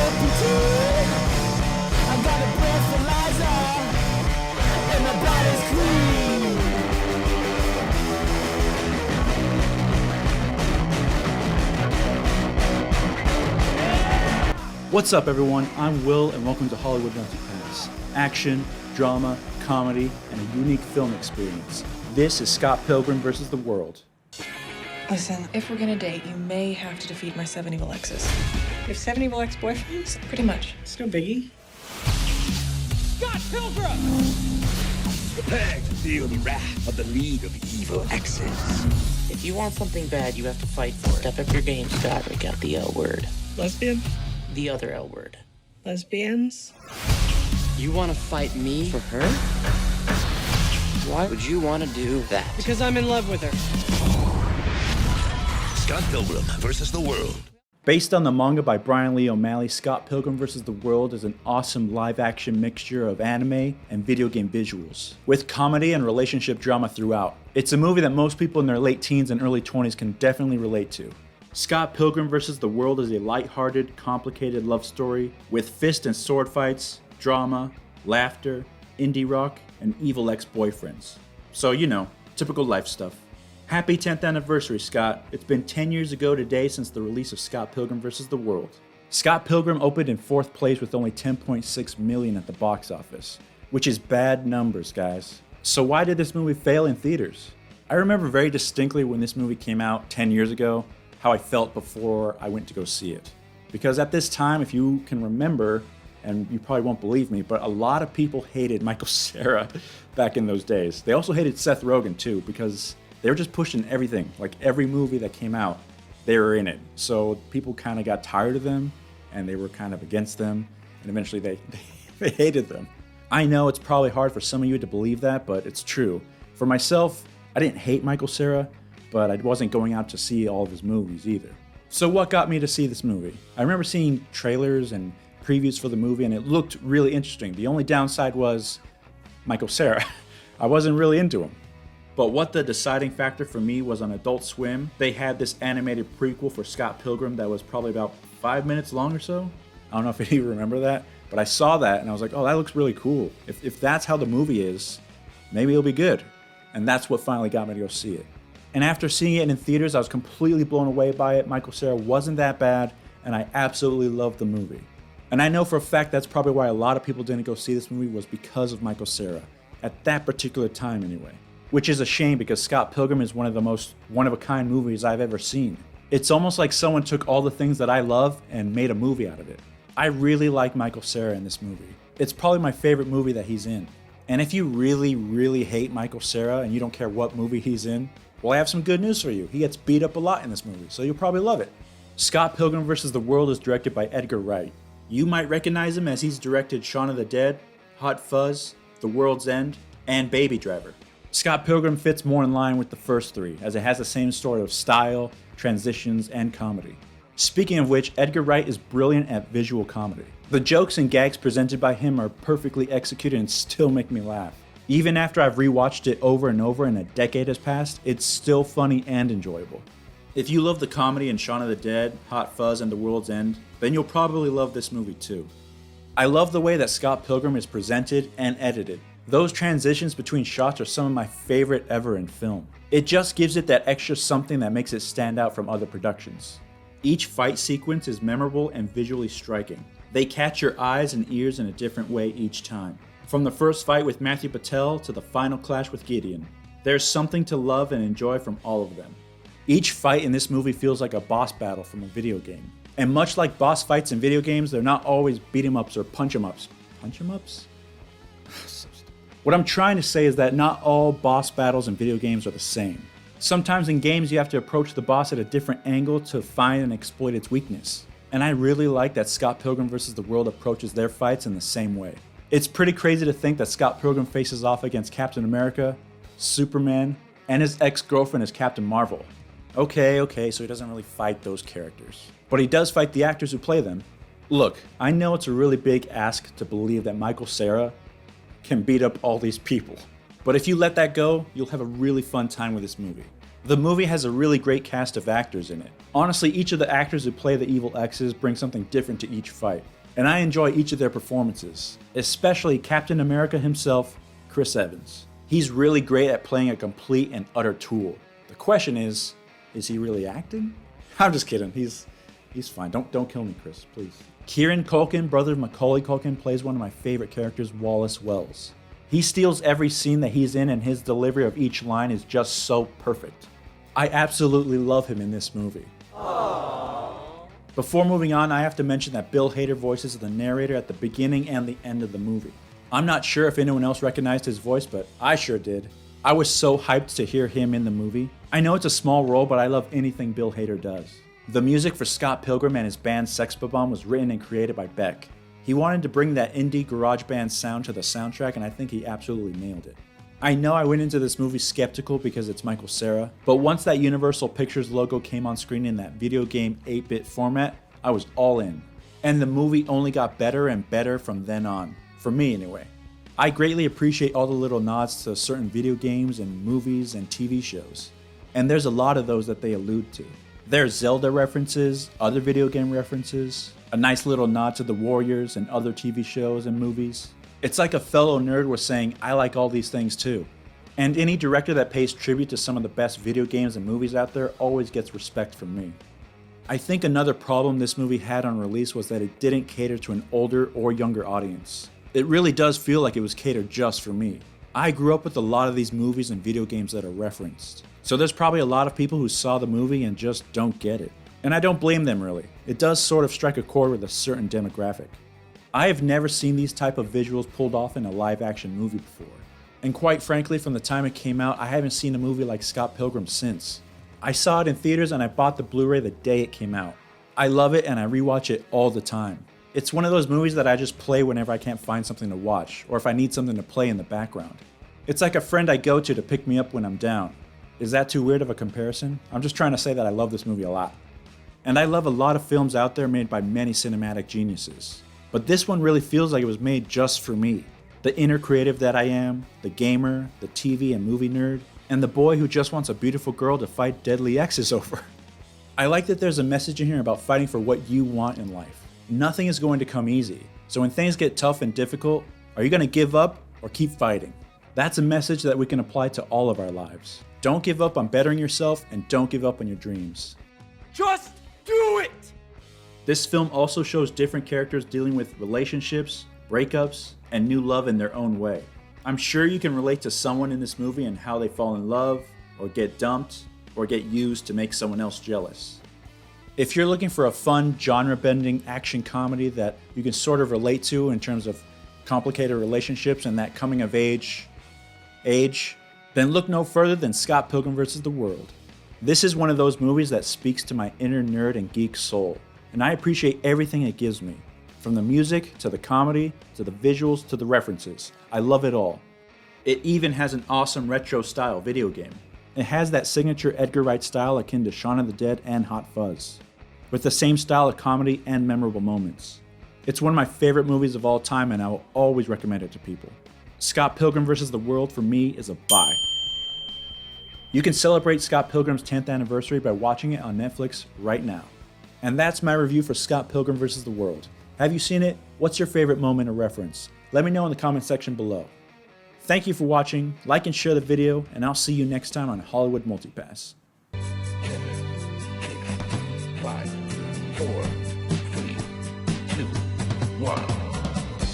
amputee. I got a breathalyzer, and my body's clean. What's up, everyone? I'm Will, and welcome to Hollywood Multipass. Action, drama, comedy, and a unique film experience. This is Scott Pilgrim versus the world. Listen, if we're gonna date, you may have to defeat my 7 evil exes. You have 7 evil ex-boyfriends? Pretty much. It's no biggie. Scott Pilgrim! Prepare to feel the wrath of the League of Evil Exes. If you want something bad, you have to fight for it. Step up your game, Scott. Break out the L word. Lesbian? The other L word. Lesbians? You want to fight me for her? Why would you want to do that? Because I'm in love with her. Scott Pilgrim versus the world. Based on the manga by Brian Lee O'Malley, Scott Pilgrim vs. the World is an awesome live-action mixture of anime and video game visuals, with comedy and relationship drama throughout. It's a movie that most people in their late teens and early 20s can definitely relate to. Scott Pilgrim vs. the World is a light-hearted, complicated love story with fist and sword fights, drama, laughter, indie rock, and evil ex-boyfriends. So, you know, typical life stuff. Happy 10th anniversary, Scott. It's been 10 years ago today since the release of Scott Pilgrim vs. the World. Scott Pilgrim opened in 4th place with only 10.6 million at the box office, which is bad numbers, guys. So why did this movie fail in theaters? I remember very distinctly when this movie came out 10 years ago, how I felt before I went to go see it. Because at this time, if you can remember, and you probably won't believe me, but a lot of people hated Michael Cera back in those days. They also hated Seth Rogen too, because they were just pushing everything. Like every movie that came out, they were in it. So people kind of got tired of them, and they were kind of against them, and eventually they hated them. I know it's probably hard for some of you to believe that, but it's true. For myself, I didn't hate Michael Cera, but I wasn't going out to see all of his movies either. So what got me to see this movie? I remember seeing trailers and previews for the movie, and it looked really interesting. The only downside was Michael Cera. I wasn't really into him. But what the deciding factor for me was on Adult Swim. They had this animated prequel for Scott Pilgrim that was probably about 5 minutes long or so. I don't know if any of you remember that, but I saw that and I was like, oh, that looks really cool. If that's how the movie is, maybe it'll be good. And that's what finally got me to go see it. And after seeing it in theaters, I was completely blown away by it. Michael Cera wasn't that bad, and I absolutely loved the movie. And I know for a fact that's probably why a lot of people didn't go see this movie, was because of Michael Cera, at that particular time anyway. Which is a shame, because Scott Pilgrim is one of the most one-of-a-kind movies I've ever seen. It's almost like someone took all the things that I love and made a movie out of it. I really like Michael Cera in this movie. It's probably my favorite movie that he's in. And if you really, really hate Michael Cera and you don't care what movie he's in, well, I have some good news for you. He gets beat up a lot in this movie, so you'll probably love it. Scott Pilgrim vs. the World is directed by Edgar Wright. You might recognize him as he's directed Shaun of the Dead, Hot Fuzz, The World's End, and Baby Driver. Scott Pilgrim fits more in line with the first three, as it has the same sort of style, transitions, and comedy. Speaking of which, Edgar Wright is brilliant at visual comedy. The jokes and gags presented by him are perfectly executed and still make me laugh. Even after I've rewatched it over and over and a decade has passed, it's still funny and enjoyable. If you love the comedy in Shaun of the Dead, Hot Fuzz, and The World's End, then you'll probably love this movie too. I love the way that Scott Pilgrim is presented and edited. Those transitions between shots are some of my favorite ever in film. It just gives it that extra something that makes it stand out from other productions. Each fight sequence is memorable and visually striking. They catch your eyes and ears in a different way each time. From the first fight with Matthew Patel to the final clash with Gideon, there's something to love and enjoy from all of them. Each fight in this movie feels like a boss battle from a video game. And much like boss fights in video games, they're not always beat 'em ups or punch 'em ups. Punch 'em ups? What I'm trying to say is that not all boss battles in video games are the same. Sometimes in games you have to approach the boss at a different angle to find and exploit its weakness. And I really like that Scott Pilgrim vs. the World approaches their fights in the same way. It's pretty crazy to think that Scott Pilgrim faces off against Captain America, Superman, and his ex-girlfriend as Captain Marvel. Okay, so he doesn't really fight those characters. But he does fight the actors who play them. Look, I know it's a really big ask to believe that Michael Cera can beat up all these people. But if you let that go, you'll have a really fun time with this movie. The movie has a really great cast of actors in it. Honestly, each of the actors who play the evil X's bring something different to each fight, and I enjoy each of their performances, especially Captain America himself, Chris Evans. He's really great at playing a complete and utter tool. The question is he really acting? I'm just kidding, he's fine. Don't kill me, Chris, please. Kieran Culkin, brother of Macaulay Culkin, plays one of my favorite characters, Wallace Wells. He steals every scene that he's in, and his delivery of each line is just so perfect. I absolutely love him in this movie. Aww. Before moving on, I have to mention that Bill Hader voices the narrator at the beginning and the end of the movie. I'm not sure if anyone else recognized his voice, but I sure did. I was so hyped to hear him in the movie. I know it's a small role, but I love anything Bill Hader does. The music for Scott Pilgrim and his band Sex Bomb was written and created by Beck. He wanted to bring that indie garage band sound to the soundtrack, and I think he absolutely nailed it. I know I went into this movie skeptical because it's Michael Cera, but once that Universal Pictures logo came on screen in that video game 8-bit format, I was all in. And the movie only got better and better from then on, for me anyway. I greatly appreciate all the little nods to certain video games and movies and TV shows, and there's a lot of those that they allude to. There's Zelda references, other video game references, a nice little nod to the Warriors and other TV shows and movies. It's like a fellow nerd was saying, I like all these things too. And any director that pays tribute to some of the best video games and movies out there always gets respect from me. I think another problem this movie had on release was that it didn't cater to an older or younger audience. It really does feel like it was catered just for me. I grew up with a lot of these movies and video games that are referenced. So there's probably a lot of people who saw the movie and just don't get it. And I don't blame them really. It does sort of strike a chord with a certain demographic. I have never seen these type of visuals pulled off in a live action movie before. And quite frankly, from the time it came out, I haven't seen a movie like Scott Pilgrim since. I saw it in theaters and I bought the Blu-ray the day it came out. I love it and I rewatch it all the time. It's one of those movies that I just play whenever I can't find something to watch, or if I need something to play in the background. It's like a friend I go to pick me up when I'm down. Is that too weird of a comparison? I'm just trying to say that I love this movie a lot. And I love a lot of films out there made by many cinematic geniuses. But this one really feels like it was made just for me. The inner creative that I am, the gamer, the TV and movie nerd, and the boy who just wants a beautiful girl to fight deadly exes over. I like that there's a message in here about fighting for what you want in life. Nothing is going to come easy. So when things get tough and difficult, are you going to give up or keep fighting? That's a message that we can apply to all of our lives. Don't give up on bettering yourself and don't give up on your dreams. Just do it! This film also shows different characters dealing with relationships, breakups, and new love in their own way. I'm sure you can relate to someone in this movie and how they fall in love, or get dumped, or get used to make someone else jealous. If you're looking for a fun, genre-bending action comedy that you can sort of relate to in terms of complicated relationships and that coming of age, then look no further than Scott Pilgrim vs. the World. This is one of those movies that speaks to my inner nerd and geek soul, and I appreciate everything it gives me. From the music, to the comedy, to the visuals, to the references. I love it all. It even has an awesome retro-style video game. It has that signature Edgar Wright style akin to Shaun of the Dead and Hot Fuzz, with the same style of comedy and memorable moments. It's one of my favorite movies of all time and I will always recommend it to people. Scott Pilgrim vs. the World for me is a buy. You can celebrate Scott Pilgrim's 10th anniversary by watching it on Netflix right now. And that's my review for Scott Pilgrim vs. the World. Have you seen it? What's your favorite moment or reference? Let me know in the comment section below. Thank you for watching, like and share the video, and I'll see you next time on Hollywood Multipass. 5, 4, 3, 2, 1.